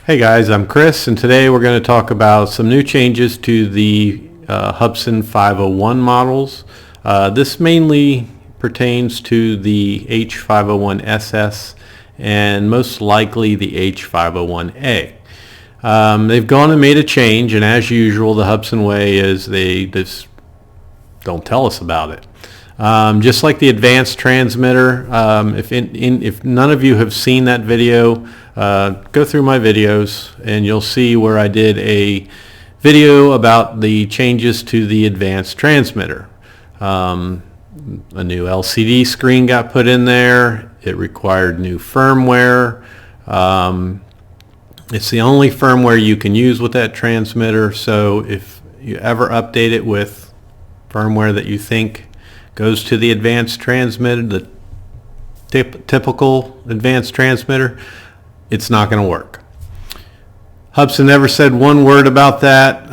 Hey guys, I'm Chris, and today we're going to talk about some new changes to the Hubsan 501 models. This mainly pertains to the H501SS and most likely the H501A. They've gone and made a change, and as usual, the Hubsan way is they just don't tell us about it. Just like the advanced transmitter, if none of you have seen that video, go through my videos and you'll see where I did a video about the changes to the advanced transmitter. A new LCD screen got put in there. It required new firmware. It's the only firmware you can use with that transmitter, so if you ever update it with firmware that you think goes to the advanced transmitter, the typical advanced transmitter, it's not going to work. Hubsan never said one word about that.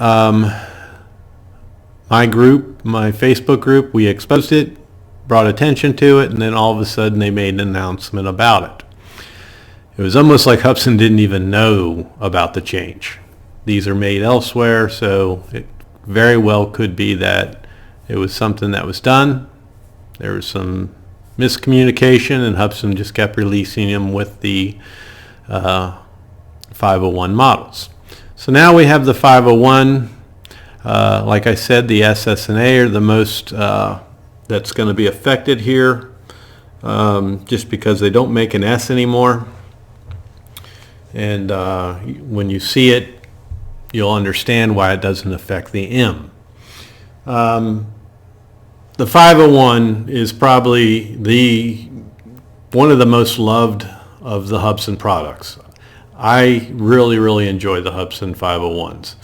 My Facebook group, we exposed it, brought attention to it, and then all of a sudden they made an announcement about it. It was almost like Hubsan didn't even know about the change. These are made elsewhere, so it very well could be that it was something that was done. There was some miscommunication, and Hubsan just kept releasing them with the 501 models. So now we have the 501. Like I said, the SS and A are the most that's going to be affected here, just because they don't make an S anymore. And when you see it, you'll understand why it doesn't affect the M. The 501 is probably one of the most loved of the Hubsan products. I really enjoy the Hubsan 501s.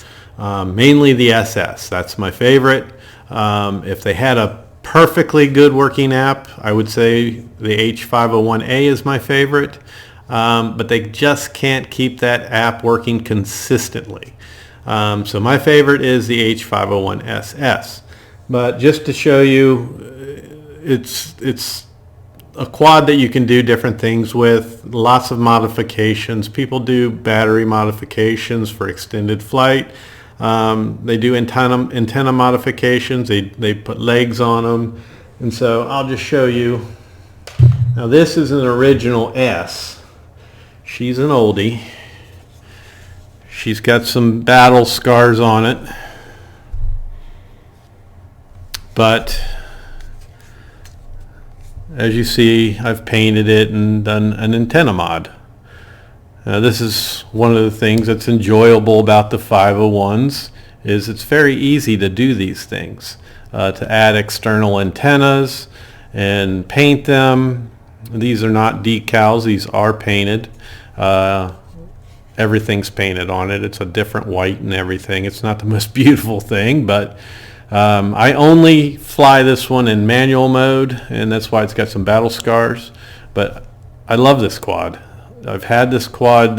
Mainly the SS, that's my favorite. If they had a perfectly good working app, I would say the H501A is my favorite. But they just can't keep that app working consistently. So my favorite is the H501SS. But just to show you, it's a quad that you can do different things with, lots of modifications. People do battery modifications for extended flight. They do antenna modifications. They put legs on them. And so I'll just show you. Now this is an original S. She's an oldie. She's got some battle scars on it. But as you see, I've painted it and done an antenna mod. Now this is one of the things that's enjoyable about the 501s, is it's very easy to do these things, to add external antennas and paint them. These are not decals, these are painted. Everything's painted on it. It's a different white and everything. It's not the most beautiful thing, but I only fly this one in manual mode, and that's why it's got some battle scars. But I love this quad. I've had this quad.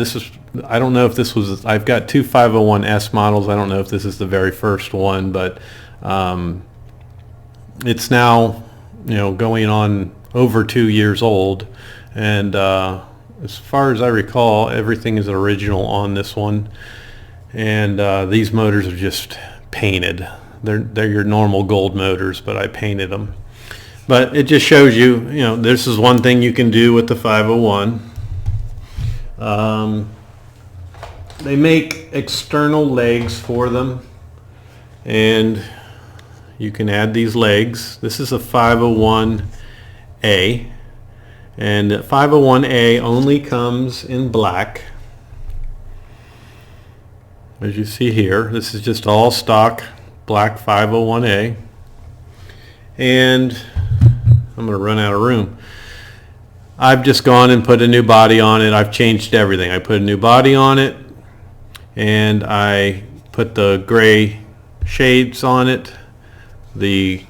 I don't know if this was, I've got two 501S models. I don't know if this is the very first one, but it's now, going on over 2 years old. And as far as I recall, everything is original on this one. And these motors are just painted. They're your normal gold motors, but I painted them. But it just shows you, this is one thing you can do with the 501. They make external legs for them, and you can add these legs. This is a 501A, and 501A only comes in black. As you see here, this is just all stock black 501A, and I'm going to run out of room. I've just gone and put a new body on it. I've changed everything. I put a new body on it, and I put the gray shades on it, the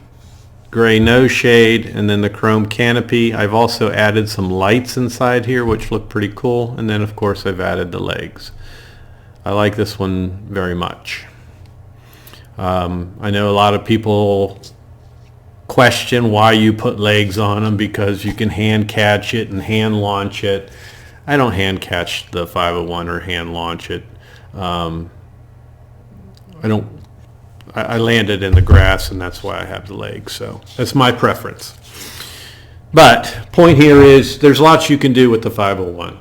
gray nose shade, and then the chrome canopy. I've also added some lights inside here which look pretty cool, and then of course I've added the legs. I like this one very much. I know a lot of people question why you put legs on them, because you can hand catch it and hand launch it. I don't hand catch the 501 or hand launch it. I land it in the grass, and that's why I have the legs. So that's my preference. But point here is there's lots you can do with the 501.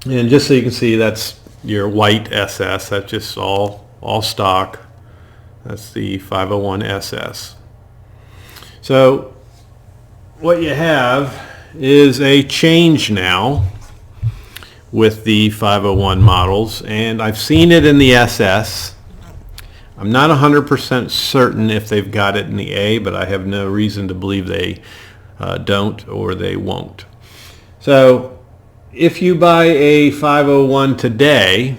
And just so you can see, that's your white SS. That's just all stock. That's the 501 SS. So what you have is a change now with the 501 models, and I've seen it in the SS. I'm not 100% certain if they've got it in the A, but I have no reason to believe they don't or they won't. So if you buy a 501 today,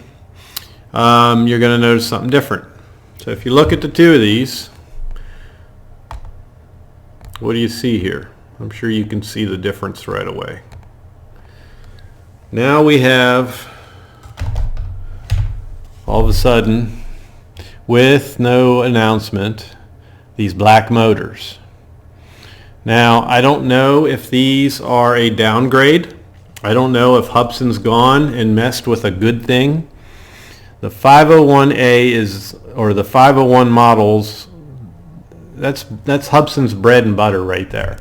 you're going to notice something different. So if you look at the two of these, what do you see here? I'm sure you can see the difference right away. Now we have, all of a sudden, with no announcement, these black motors. Now, I don't know if these are a downgrade. I don't know if Hubsan's gone and messed with a good thing. The 501A is, or the 501 models, that's Hubsan's bread and butter right there.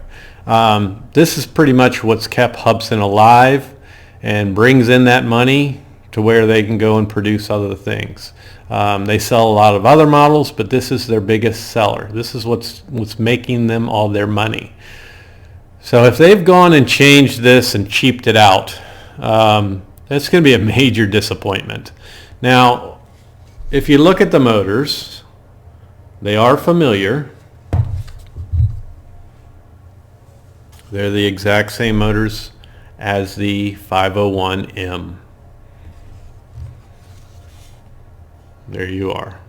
This is pretty much what's kept Hubsan alive and brings in that money to where they can go and produce other things. They sell a lot of other models, but this is their biggest seller. This is what's making them all their money. So if they've gone and changed this and cheaped it out, that's going to be a major disappointment. Now, if you look at the motors, they are familiar. They're the exact same motors as the 501M. There you are.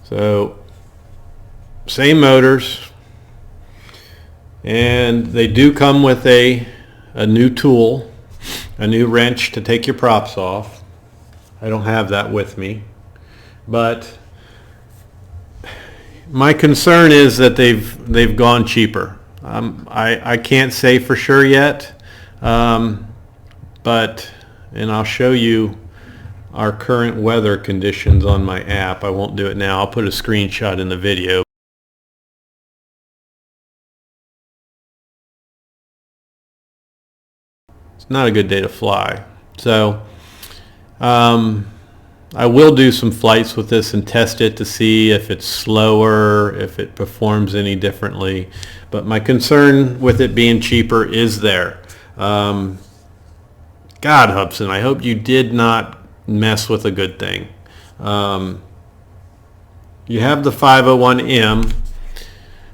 So, same motors, and they do come with a new tool, a new wrench to take your props off. I don't have that with me, but my concern is that they've gone cheaper. I can't say for sure yet, but, and I'll show you our current weather conditions on my app. I won't do it now. I'll put a screenshot in the video. It's not a good day to fly. So I will do some flights with this and test it to see if it's slower, if it performs any differently. But my concern with it being cheaper is there. God, Hubsan, I hope you did not mess with a good thing. You have the 501M.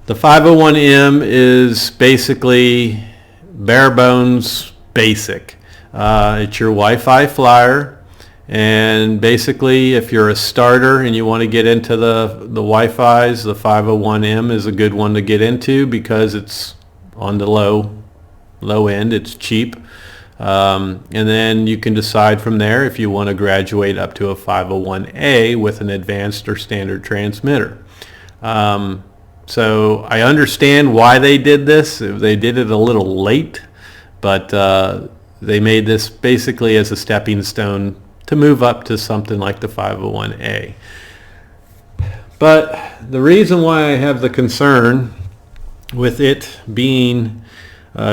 The 501M is basically bare bones basic. It's your Wi-Fi flyer, and basically if you're a starter and you want to get into the Wi-Fis, the 501M is a good one to get into because it's on the low end, it's cheap. And then you can decide from there if you want to graduate up to a 501A with an advanced or standard transmitter. So I understand why they did this. They did it a little late, but they made this basically as a stepping stone to move up to something like the 501A. But the reason why I have the concern with it being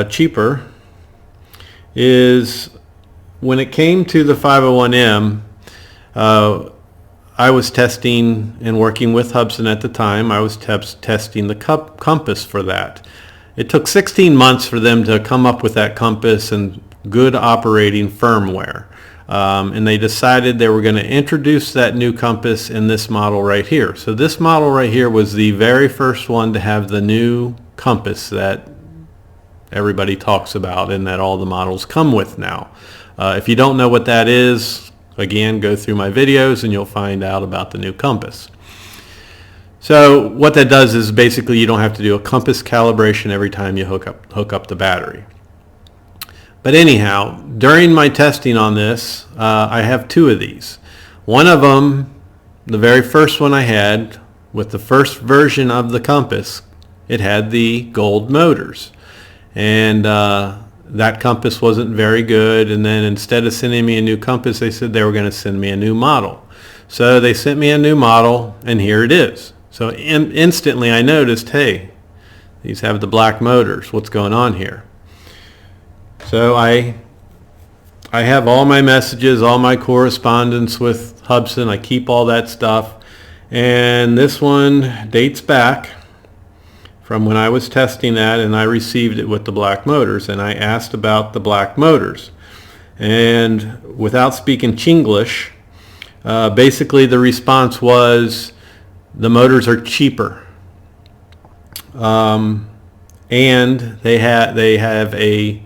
cheaper is when it came to the 501M, I was testing and working with Hubsan at the time. I was testing the compass for that. It took 16 months for them to come up with that compass and good operating firmware. And they decided they were going to introduce that new compass in this model right here. So this model right here was the very first one to have the new compass that everybody talks about and that all the models come with now. If you don't know what that is, again, go through my videos and you'll find out about the new compass. So what that does is basically you don't have to do a compass calibration every time you hook up the battery. But anyhow, during my testing on this, I have two of these. One of them, the very first one I had, with the first version of the compass, it had the gold motors. And that compass wasn't very good, and then instead of sending me a new compass, they said they were going to send me a new model. So they sent me a new model, and here it is. So instantly I noticed, hey, these have the black motors. What's going on here? So I have all my messages, all my correspondence with Hubsan. I keep all that stuff. And this one dates back from when I was testing that, and I received it with the black motors, and I asked about the black motors. And without speaking Chinglish, basically the response was the motors are cheaper. And they have a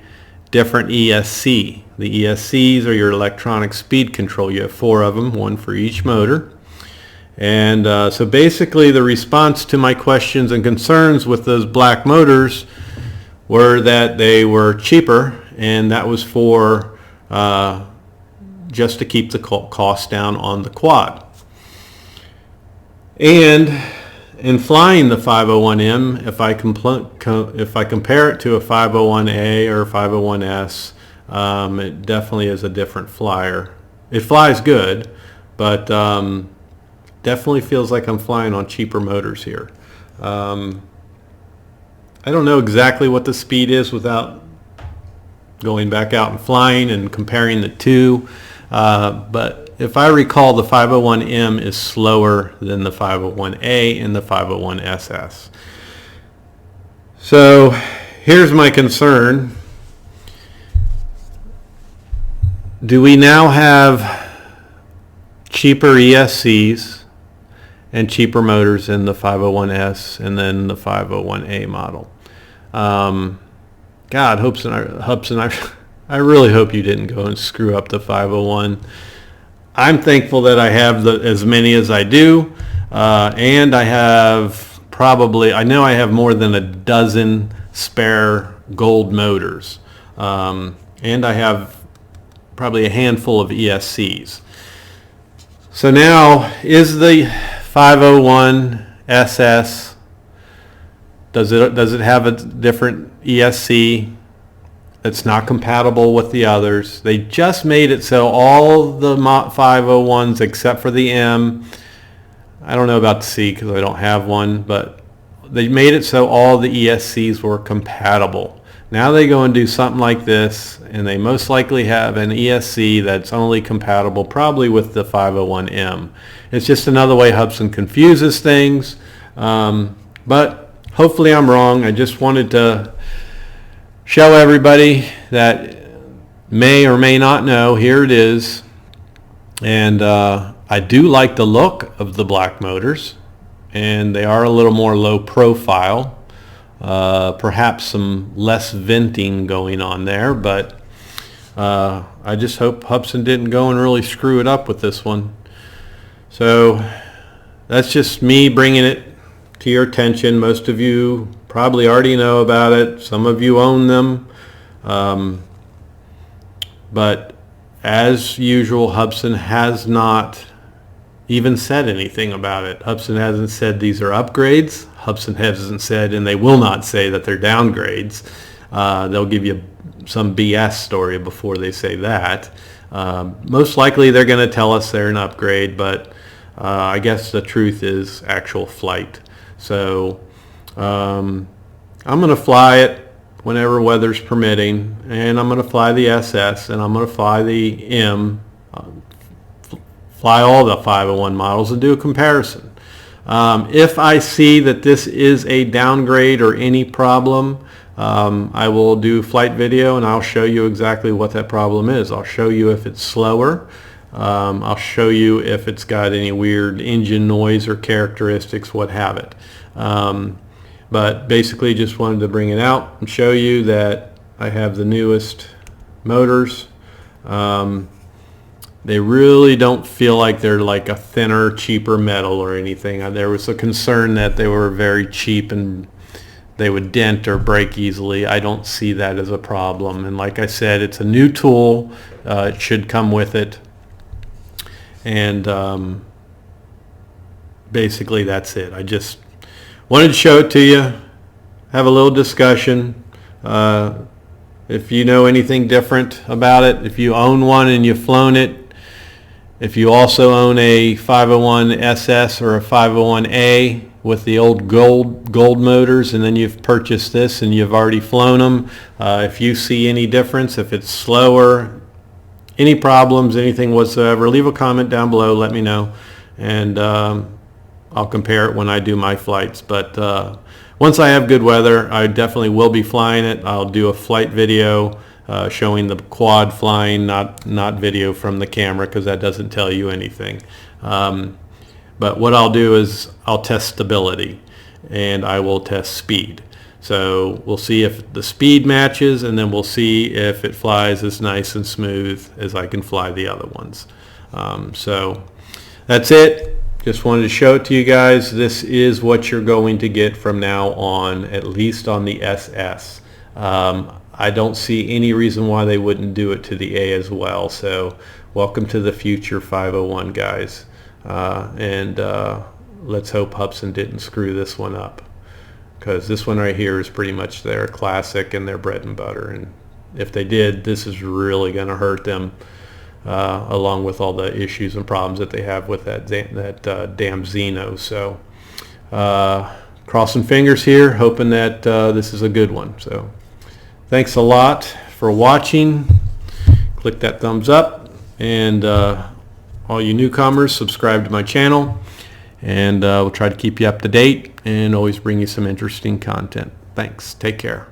different ESC. The ESCs are your electronic speed control. You have 4 of them, 1 for each motor. And so basically the response to my questions and concerns with those black motors were that they were cheaper, and that was for just to keep the cost down on the quad. And in flying the 501M, if I compare it to a 501A or a 501S, it definitely is a different flyer. It flies good, but definitely feels like I'm flying on cheaper motors here. I don't know exactly what the speed is without going back out and flying and comparing the two, but if I recall, the 501M is slower than the 501A and the 501SS. So here's my concern. Do we now have cheaper ESCs and cheaper motors in the 501S and then the 501A model? God, Hubsan, I really hope you didn't go and screw up the 501. I'm thankful that I have as many as I do, and I have I know I have more than a dozen spare gold motors, and I have probably a handful of ESCs. So now, is the 501 SS, does it have a different ESC that's not compatible with the others? They just made it so all the 501s except for the M, I don't know about the C because I don't have one, but they made it so all the ESCs were compatible. Now they go and do something like this, and they most likely have an ESC that's only compatible probably with the 501M. It's just another way Hubsan confuses things, but hopefully I'm wrong. I just wanted to show everybody that may or may not know. Here it is. And I do like the look of the black motors, and they are a little more low profile. Perhaps some less venting going on there, but I just hope Hubsan didn't go and really screw it up with this one. So that's just me bringing it to your attention. Most of you probably already know about it. Some of you own them. But as usual, Hubsan has not even said anything about it. Hubsan hasn't said these are upgrades. Hubsan hasn't said, and they will not say, that they're downgrades. They'll give you some BS story before they say that. Most likely they're going to tell us they're an upgrade, but I guess the truth is actual flight. So I'm going to fly it whenever weather's permitting, and I'm going to fly the SS, and I'm going to fly the M, fly all the 501 models and do a comparison. If I see that this is a downgrade or any problem, I will do flight video and I'll show you exactly what that problem is. I'll show you if it's slower. I'll show you if it's got any weird engine noise or characteristics, what have it. But basically just wanted to bring it out and show you that I have the newest motors. They really don't feel like they're like a thinner, cheaper metal or anything. There was a concern that they were very cheap and they would dent or break easily. I don't see that as a problem. And like I said, it's a new tool. It should come with it. And basically that's it. I just wanted to show it to you, have a little discussion. if you know anything different about it. If you own one and you've flown it, if you also own a 501 SS or a 501A with the old gold motors, and then you've purchased this and you've already flown them, if you see any difference, if it's slower, any problems, anything whatsoever, leave a comment down below, let me know, and I'll compare it when I do my flights. But once I have good weather, I definitely will be flying it. I'll do a flight video showing the quad flying, not video from the camera, because that doesn't tell you anything. But what I'll do is I'll test stability, and I will test speed. So we'll see if the speed matches, and then we'll see if it flies as nice and smooth as I can fly the other ones. So that's it. Just wanted to show it to you guys. This is what you're going to get from now on, at least on the SS. I don't see any reason why they wouldn't do it to the A as well. So welcome to the future 501, guys. Let's hope Hubsan didn't screw this one up, because this one right here is pretty much their classic and their bread and butter. And if they did, this is really going to hurt them, along with all the issues and problems that they have with that damn Xeno. So crossing fingers here, hoping that this is a good one. So thanks a lot for watching. Click that thumbs up, and all you newcomers, subscribe to my channel, and we'll try to keep you up to date and always bring you some interesting content. Thanks. Take care.